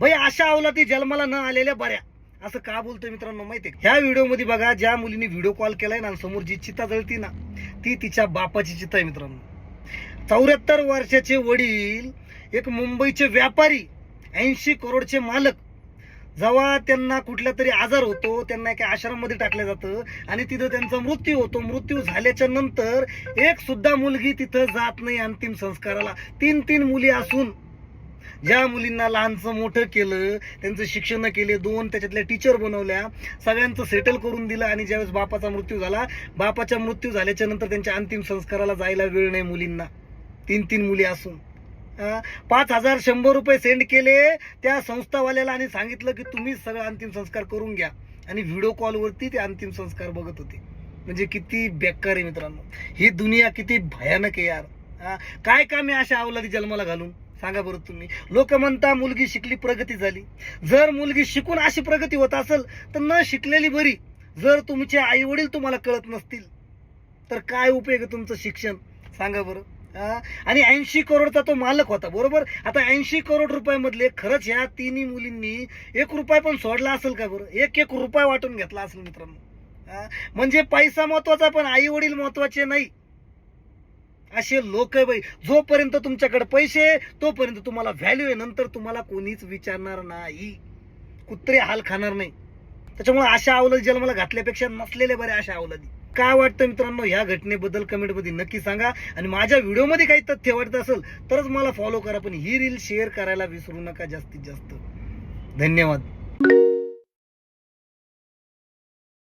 भाई अशा अवलादी जन्माला न आलेल्या बऱ्या, असं का बोलतोय मित्रांनो माहितीये? ह्या व्हिडिओ मध्ये बघा, ज्या मुलीने व्हिडिओ कॉल केलाय ना, समोर जी चिता जळती ना, ती तिच्या बापाची चिता आहे मित्रांनो. 74 वर्षाचे वडील, एक मुंबईचे व्यापारी, 80 करोडचे मालक, जेव्हा त्यांना कुठला तरी आजार होतो, त्यांना एका आश्रममध्ये टाकलं जातं आणि तिथं त्यांचा मृत्यू होतो. मृत्यू झाल्याच्या नंतर एक सुद्धा मुलगी तिथं जात नाही अंतिम संस्काराला. 3 मुली असून ज्या मुलींना लहानचं मोठं केलं, त्यांचं शिक्षण केले, 2 त्याच्यातल्या टीचर बनवल्या, सगळ्यांचं सेटल करून दिलं, आणि ज्यावेळेस बापाचा मृत्यू झाला, बापाचा मृत्यू झाल्याच्या नंतर त्यांच्या अंतिम संस्काराला जायला वेळ नाही मुलींना. 3 मुली असून 5,000 100 रुपये सेंड केले त्या संस्थावाल्याला आणि सांगितलं की तुम्ही सगळं अंतिम संस्कार करून घ्या, आणि व्हिडिओ कॉलवरती ते अंतिम संस्कार बघत होते. म्हणजे किती बेकार आहे मित्रांनो, ही दुनिया किती भयानक आहे यार. काय काम आहे अशा अवलादी जन्माला घालून, सांगा बरं तुम्ही. लोक म्हणता मुलगी शिकली प्रगती झाली. जर मुलगी शिकून अशी प्रगती होत असेल तर न शिकलेली बरी. जर तुमचे आई वडील तुम्हाला कळत नसतील तर काय उपयोग आहे तुमचं शिक्षण, सांगा बरं. आणि 80 करोडचा तो मालक होता, बरोबर. आता 80 करोड रुपयामधले खरंच ह्या 3 मुलींनी 1 रुपया पण सोडला असेल का बरं? 1 रुपया वाटून घेतला असेल मित्रांनो. म्हणजे पैसा महत्वाचा पण आई वडील महत्वाचे नाही, असे लोक आहे बाई. जोपर्यंत तुमच्याकडे पैसे तोपर्यंत तुम्हाला व्हॅल्यू आहे, नंतर तुम्हाला कोणीच विचारणार नाही, कुत्रे हाल खाणार नाही. त्याच्यामुळे अशा अवलादी जन्माला घातल्यापेक्षा नसलेले बरे अशा अवलादी. काय वाटतं मित्रांनो ह्या घटनेबद्दल कमेंटमध्ये नक्की सांगा. आणि माझ्या व्हिडिओमध्ये काही तथ्य वाटत असेल तरच मला फॉलो करा, पण ही रील शेअर करायला विसरू नका जास्तीत जास्त. धन्यवाद.